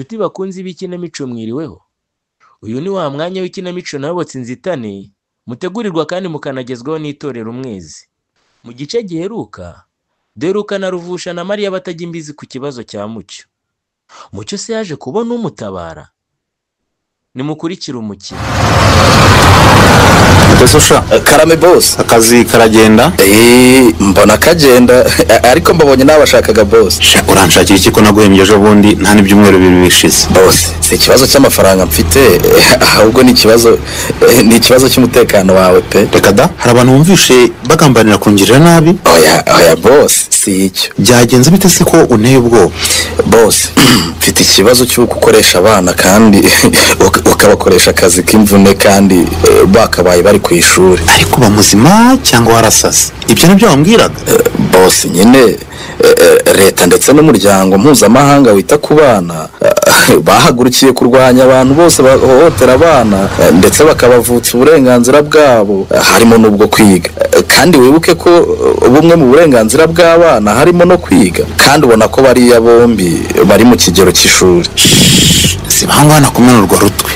Nshuti bakunzi b'ikinamico mwiriweho. Uyu ni wa mwanya w'ikinamico nabotse inzitane, mutegurirwa kandi mukanagezwaho n'itorero Umwezi. Mu gice giheruka, Deruka na Ruvusha na Mariya batajya imbizi ku kibazo cya Mucyo. Mucyo se yaje kubona umutabara? Nimukurikire umukino. Desosha Karame boss, akazi karagenda? Mbona kagenda ariko mbabonye nabashakaga boss. Uranshakira iki ko naguhembye ejo bundi nta n'ibyumweru bibiri bishize? Boss, si ikibazo cy'amafaranga mfite, ahubwo ni ikibazo cy'umutekano wawe pe. Reka da, hari abantu bumvishe bagambanira kungirira nabi? Oya boss, si icyo. Byagenze bite se ko unteye ubwoba? Boss, mfite ikibazo cy'uko ukoresha abana kandi ukabakoresha akazi k'imvune kandi bakabaye bari ku ishuri. Ariko bamuzima cyangwa warasase? Ibyo nabyo wambwiraga? Boss, nyine leta ndetse n'umuryango mpuzamahanga wita ku bana bahagurukiye kurwanya abantu bose bahohotera abana ndetse bakabavutsa uburenganzira bwabo, harimo n'ubwo kwiga. Kandi wibuke ko bumwe mu burenganzira bw'abana harimo no kwiga, kandi ubona ko bariya bombi bari mu kigero cy'ishuri. Sibangana kumenurwa rutwe.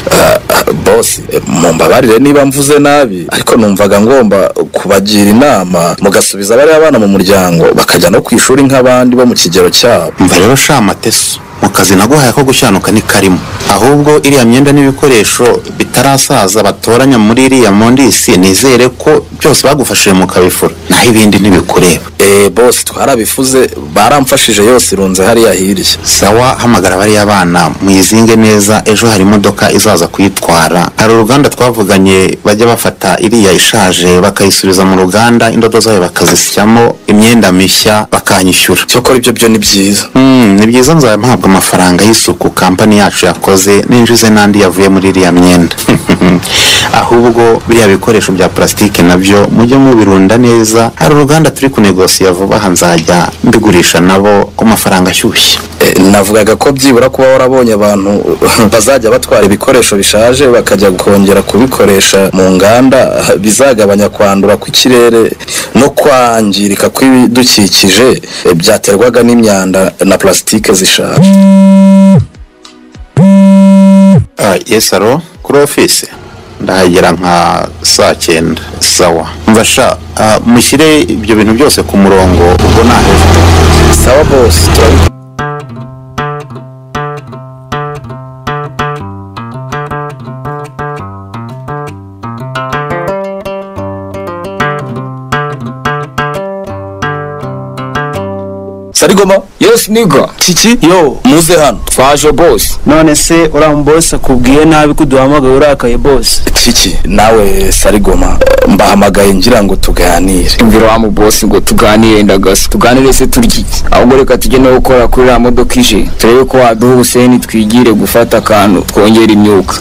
Boss, mumbabarire niba mvuze nabi, ariko numvaga ngomba kubagira inama mugasubiza bari abana mu muryango bakajya no ku ishuri nk'abandi bo mu kigero cyabo. Mva rero sha Mateso, mu kazi naguhaye ko gushyanuka ni karimo, ahubwo iriya myenda n'ibikoresho bitarasaza batoranya muri iriya mondisi, nizere ko byose bagufashije mu kabifura, naho ibindi ntibikureba. Boss, twarabifuze, baramfashije yose irunze hariya hirya. Sawa, hamagara bari abana muyizinge neza, ejo hari imodoka izaza kuyitwara. Hari uruganda twavuganye bajya bafata iriya ishaje bakayisubiza mu ruganda, indodo zayo bakazisyamo imyenda mishya bakanyishyura. Cyokora ibyo ni byiza. Ni byiza, nzampabwa amafaranga y'isuku kampani yacu yakoze ninjize n'andi yavuye muri iriya myenda. Ahubwo biriya bikoresho bya plastike nabyo mujye mubirunda neza, hari uruganda turi kunegosiya vuba aha nzajya mbigurisha nabo ku mafaranga ashyushye. Navugaga ko byibura kuba warabonye abantu bazajya batwara ibikoresho bishaje bakajya kongera kubikoresha mu nganda bizagabanya kwandura kw'ikirere no kwangirika kw'ibidukikije byaterwaga n'imyanda na plastike zishaje. Yes, alo, kuri office ndahagera nka saa 9. Sawa, mvasha mushyire ibyo bintu byose ku murongo ubwo naheje. Sawa boss, Sarigoma? Yes nigga. Kiki? Yo, muze hano. Twaje boss. None se boss akubwiye nabi kuduhamagaye urakaye boss? Kiki, nawe Sarigoma, mbahamagaye ngira ngo tuganire. Imvira wa mu boss ngo tuganire ndagasa. Tuganire se turyi. Ahubwo reka tujye no gukora kuri la modoka ije. Turebe ko waduha Hussein twigire gufata akantu twongera imyuka.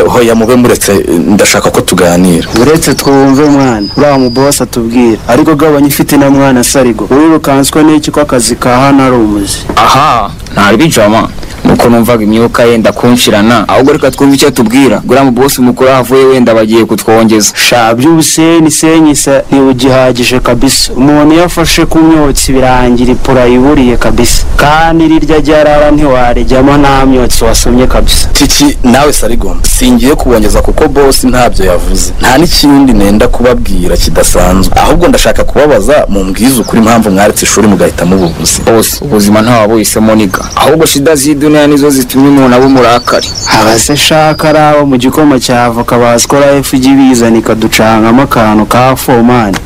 Hoya mube muretse, ndashaka ko tuganira. Uretse twumve mwana. Ura mu boss atubwira. Ariko gabanya ifite na mwana Sarigo. Wirukanswe n'iki ko akazi ka hano ari umuzi? Aha, ntari bijama. Nuko numvaga imyuka yenda kunshirana, ahubwo reka twumve icyo tubwira. Gura mu boss mukuru avuye wenda bagiye kutwongeza. Shabyo Hussein senyisa ni ugihagije kabisa. Umuntu yafashe ku myotsi birangira ipura iburiye kabisa. Kandi rirya ryarara ntiwarejyamo nta myotsi wasomye kabisa. Kiki, nawe Sarigoma, singiye kubongeza kuko boss ntabyo yavuze. Nta n'ikindi nenda kubabwira kidasanzwe. Ahubwo ndashaka kubabaza mumbwiza ukuri impamvu mwaretse ishuri mugahita mubuvuzi. Boss, ubuzima nta wabuhisemo niga. Ahubwo shida z'iduniya nizo zitumye umuntu aba umurakari. Abase shaka rabo mu gikoma cyavoka baskora FG bizana ikaducangamo akantu ka fomani.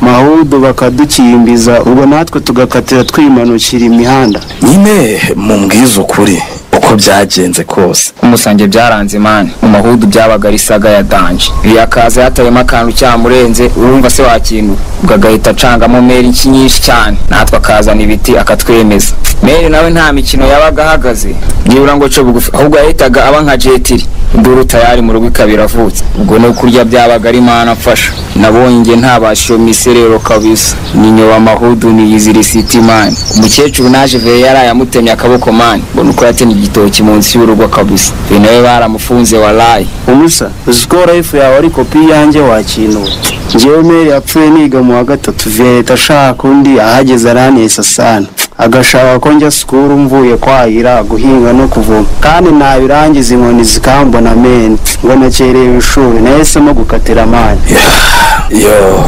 Mahudu bakadukimbiza ubwo natwe tugakatira twimanukira imihanda. Nyine mumbwiza ukuri uko byagenze kose. Umusange byaranze man, mu mahudu byabaga risaga ya danje. Biyakaza yatayemo akantu cyamurenze, urumva se wakintu ugagahita cangamo meri nyinshi cyane, natwe akazana ibiti akatwemeza. Meri nawe nta mikino yabaga ahagaze, byibura ngo cyo bugufi, ahubwo yahitaga aba nka jetiri, induru tayari mu rugo ikabiravutse. Ubwo no kurya byabaga ari mana mfasha. Nabonye nge ntabashiyo miserero kabisa. Ninyo wa mahudu ni yiziri city man. Umukecuru naje veye yarayamutemye akaboko man, mbona uko yatemye igitoki munsi y'urugo kabisa. Binawe baramufunze walayi. Umusa, uzikora ifu yawe ari kopi yanjye wakintu. Ngewe Meri yapfuye niga mu wa 3 Veta shaka undi ahageze aranesa sana. agashaka ko njya sikuru mvuye kwahira guhinga no kuvoma kandi nabirangiza inkoni zikambona meni ngo nakereye ishuri nahisemo gukatira amani. yo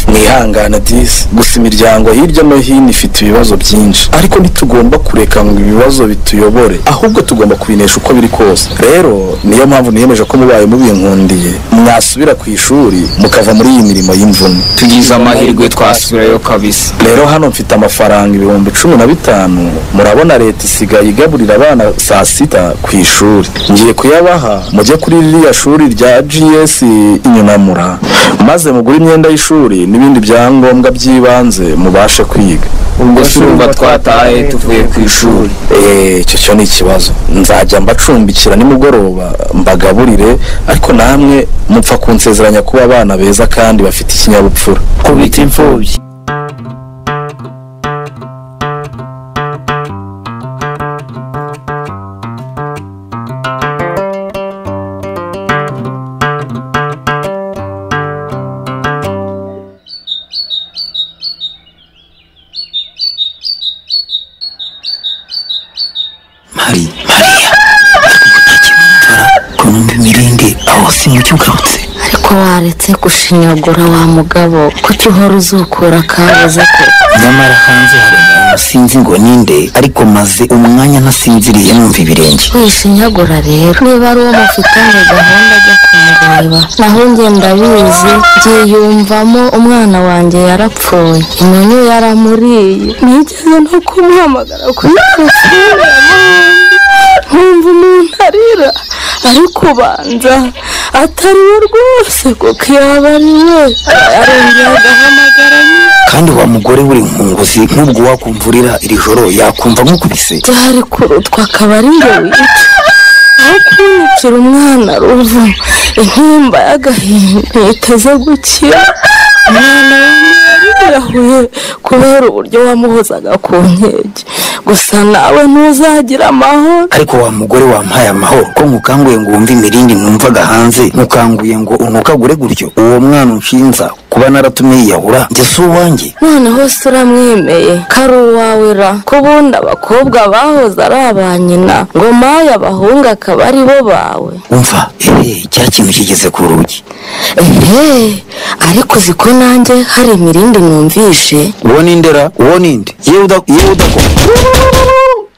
mwihangane disi gusa imiryango hirya no hino ifite ibibazo byinshi ariko ntitugomba kureka ngo ibibazo bituyobore ahubwo tugomba kubinesha uko biri kose. Rero niyo mpamvu niyemeje ko mubaye mubinkundiye mwasubira ku ishuri mukava muri iyi mirimo y'imvune. tugize amahirwe twasubirayo kabisa. Rero hano mfite amafaranga 15,000 murabona leta isigaye igaburira abana saa sita ku ishuri ngiye kuyabaha mujye kuri ririya shuri rya GS Inyunamura maze mugure imyenda y'ishuri n'ibindi byangombwa by'ibanze mubashe kwiga. ubwo surumva twataye tuvuye ku ishuri. Cyo ni ikibazo nzajya mbacumbikira nimugoroba mbagaburire ariko namwe mupfa kunsezeranya kuba abana beza kandi bafite ikinyabupfura. kubita imfubyi. Mariya kunumva imirindi aho simucyo ugarutse ariko waretse gushinyagura wa mugabo kuki uhora uzukura akabuza ko nyamara hanze hari umuntu sinzi ngo ninde ariko maze umwanya ntasinziriye numva ibirenge. wishinyagura rero niba ari uwo mufitanye gahunda ajya kumureba naho njye ndabizi byiyumvamo umwana wanjye yarapfuye inyoni yaramuriye nigeze no kumuhamagara kuri telefone nkumva umuntu arira ariko ubanza atari we rwose kuko yaba ari we yarongeye agahamagara kandi wa mugore uri nkunguzi nk'ubwo wakumvurira iri joro yakumva nk'ukubise byari kurutwa akaba ari njye wica aho kunyicira umwana ruvu intimba y'agahinda ntiteze gukira umwana yariyahuye kubera uburyo wamuhozaga ku nkeke gusa nawe ntuzagira amahoro. ariko wa mugore wampaye amahoro ko nkukanguye ngo wumve imirindi numvaga hanze nkukanguye ngo unukagure gutyo uwo mwana unshinza kuba naratumye yiyahura njye si uwanjye noneho se uramwemeye kari uwawe ra ko ubundi abakobwa bahoze ari abanyina ngo maye abahungu akaba ari bo bawe. umva cya kintu kigeze ku rugi. ariko uzi ko nanjye hari imirindi numvishe. uwo nindera uwo ninde yewe udakoma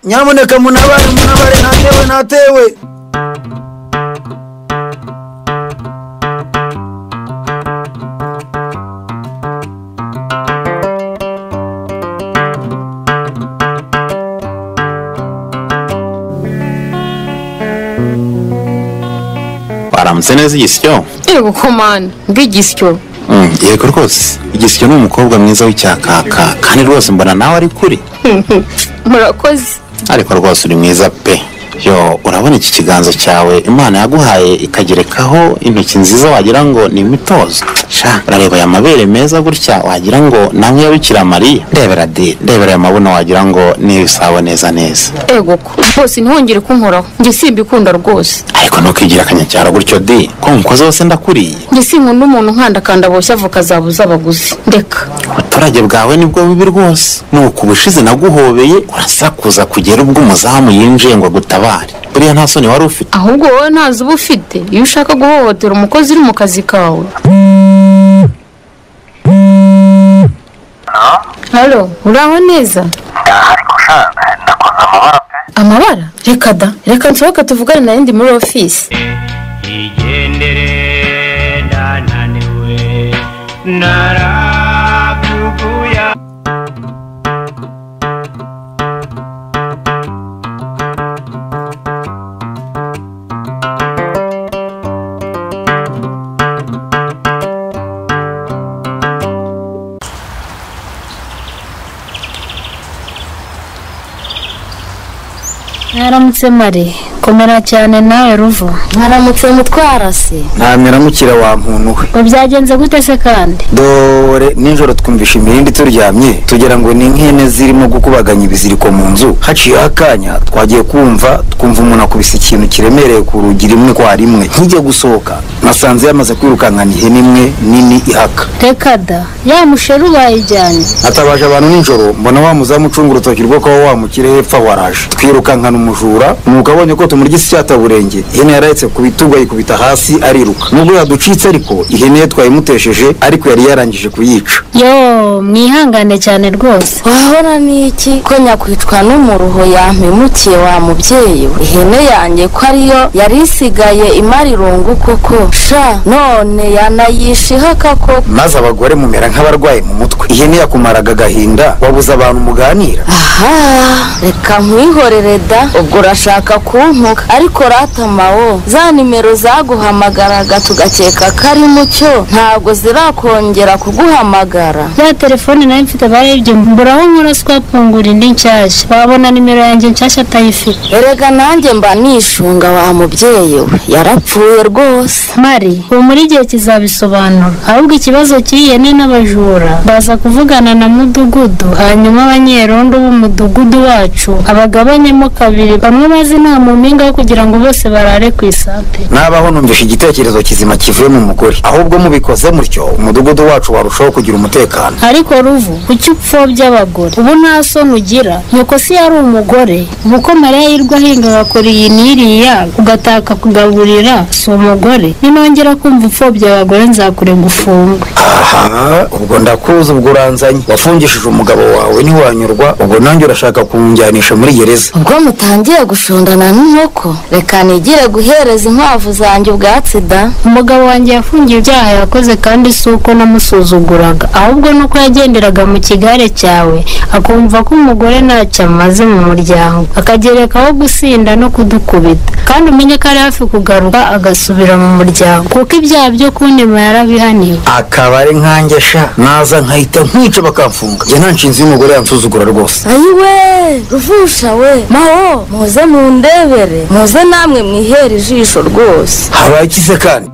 nyamuneka munabare natewe baramutse neza igisyo. yego komanda mb'igisyo. yego rwose igisyo ni umukobwa mwiza w'icyakaka kandi rwose mbona nawe ari kuri. murakoze. ariko rwose uri mwiza pe. yo urabona iki kiganza cyawe Imana yaguhaye ikagerekaho intoki nziza wagira ngo ni imitozo. urareba aya mabere meza gutya wagira ngo namwe yabikira Mariya. ndebera aya mabuno wagira ngo ni ibisabo neza. ego ko rwose ntihongere kunkoraho njye simbikunda rwose. ariko ntukigira akanyacyaro gutyo di ko nkukoze wose ndakuriye. njye sinkunda umuntu nkandakanda boshye avuka zabuza abaguzi ndeka. ubuturage bwawe nibwo bibi rwose nuko ubushize naguhobeye urasakuza kugera ubwo umuzamu yinjiye ngo agutabare. buriya nta soni wari ufite. ahubwo wowe ntazi uba ufite iyo ushaka guhohotera umukozi uri mu kazi kawe. halo uraho neza. ariko nakoze amabara pe. amabara reka nsohoke tuvugane na ndi muri ofisi. igendere ndananiwe narakuguya. Mwaramutse Mari komera cyane nawe Ruvu. Mwaramutse mutwara se? ntamera wa muntu we. Ngo byagenze gute se kandi? Dore nijoro twumvisha imirindi turyamye tugira ngo ni nkene zirimo gukubaganya ibiziriko mu nzu. Haciye akanya twagiye twumva umuntu akubise ikintu kiremereye ku rugi rimwe kwa rimwe. Nkijya gusohoka nasanze yamaze kwirukankana ihene imwe nini ihaka. Reka da, ya musheru bayijyanye. Atabaje abantu nijoro mbona wa muzamu ucunga urutoki rwo kwa wa mukire hepfo waraje. Twirukankana umujura nuko abonye ko tumurya isyata burenge. Ihene yarahetse ku bitugu ayikubita hasi ariruka. Nubwo yaducitse ariko ihene twayimutesheje ariko yari yarangije kuyica. Yo, mwihangane cyane rwose. Wahora niki ko nyakwicwa n'umuruho yampemukiye wa mubyeyi we? Ihene yanjye ko ariyo yari isigaye imarirungu koko. Sha none yanayishihaka koko. Maze abagore mumera nk'abarwaye mu mutwe. Ihene yakumaraga agahinda wabuza abantu muganira. Aha, reka nkwihorere da. Ubwo urashaka kuntuka ariko ratamawo za nimero zaguhamagaraga tugakeka ko ari mucyo ntabwo zirakongera kuguhamagara. Ya telefone nayo mfite barebye mburaho nkora swapungura indi nshyashya. Wabona nimero yanjye nshyashya atayifite. Erega nanjye mba nishunga wa mubyeyi we, yarapfuye rwose. Mari, ubu muri gihe kizabisobanura. Ahubwo ikibazo cy'ihene n'abajura baza kuvugana na mudugudu, hanyuma abanyerondo b'umudugudu wacu abagabanyemo kabiri, bamwe bazi nta mu mpinga yo kugira ngo bose barare ku isape. Nabaho numvisha igitekerezo kizima kivuye mu mugore. Ahubwo mubikoze mutyo umudugudu wacu warushaho kugira umutekano. Ariko Ruvu, kuki upfobya abagore? Ubu nta soni ugira. Nyoko si yari umugore. Ubu ko Mariya yirwa ahinga agakora iyi n'iriya ugataka kugaburira si umugore. Ninongera kumva upfobya abagore nzakure gufungwa. Aha, ubwo ndakuzi ubwo uranzanye. Wafungishije umugabo wawe ntiwanyurwa, ubwo nanjye urashaka kunjyanisha muri gereza. Ubwo mutangiye gushondana n'inkoko, reka nigire guhereza inkwavu zanjye ubwatsi da. Umugabo wanjye yafungiye ibyaha yakoze kandi si uko namusuzuguraga, ahubwo nuko yagenderaga mu kigare cyawe akumva ko umugore ntacyo amaze mu muryango, akagerekaho gusinda no kudukubita. Kandi umenye ko ari hafi kugaruka agasubira mu muryango kuko ibyaha byo kunema yarabihaniwe. Akaba ari nkanjye sha naza nkahita nkwica bakamfunga. Njye nta nshinzi y'umugore yansuzugura rwose. Ayiwe Ruvusha we, maho muze mundebere, muze namwe mwihera ijisho rwose. Habaye ikize kandi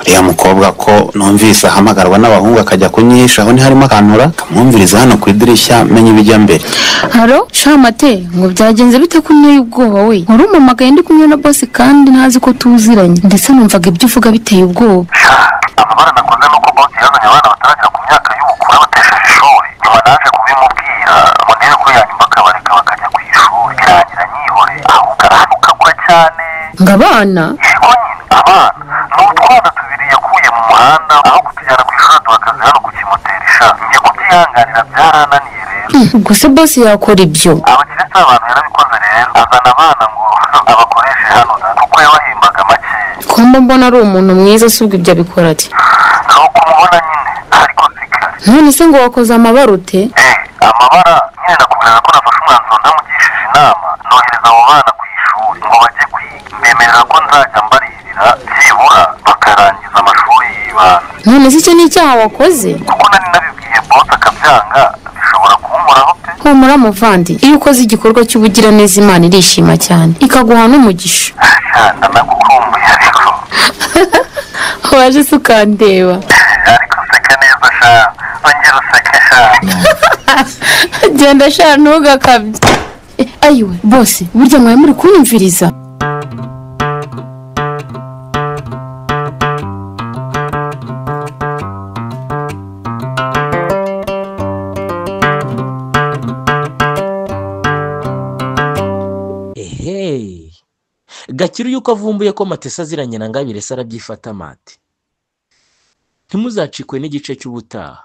uriya mukobwa ko numvise ahamagarwa n'abahungu akajya kunyihishaho ntiharimo akantura kamwumviriza hano ku idirishya menye ibijya mbere. Haro Shamate, ngo byagenze bite ko nteye ubwoba we? Nkuru umamagaye ndi kumwe na boss kandi ntazi ko tuziranye, ndetse numvaga ibyo uvuga biteye ubwoba. amabara nakoze nuko boss yazanye abana bataragera ku myaka y'ubukure batesheje ishuri, nyuma naje kubimubwira ngo ndebe ko yanyuma akabareka bakajya ku ishuri, birangira nyihore ahubwo arahanuka agwa cyane. Ngo abana? Yego nyine abana ni utwana tubiri yakuye mu muhanda aho kutujyana ku ishuri duhagaze hano ku kimoterisha. Njye kubyihanganira byarananiye rero. Ubwo se boss yakora ibyo? Abakiretse abantu yarabikoze rero azana abana ngo abakoreshe hano kuko yabahembaga make. Ko mbona ari umuntu mwiza si ubwo ibyo abikora ati? Nuko umubona nyine ariko zikari. None se ngo wakoze amabara ute? Amabara nyine nakubwira ko nafashe umwanzuro ndamugishije inama nohereza abo bana ku ishuri ngo bajye kwiga, mbemerera ko nzajya mbarihirira byibura bakarangiza amashuri y'ibana. None se icyo ni icyaha wakoze? Kuko nari nabibwiye boss akabyanga bishobora kumumuraho pe. Humura muvandi, iyo ukoze igikorwa cy'ubugiraneza Imana irishima cyane ikaguha n'umugisha. Nagukumbuye ariko Waje se ukandeba. ariko useka neza sha, ongera useke sha. Genda sha ntugakabye. Ayiwe boss, burya mwaye muri kunyumviriza? Gakire yuko avumbuye ko Matesa aziranye na Ngabire se arabyifata mate. Ntimuzacikwe n'igice cy'ubutaha.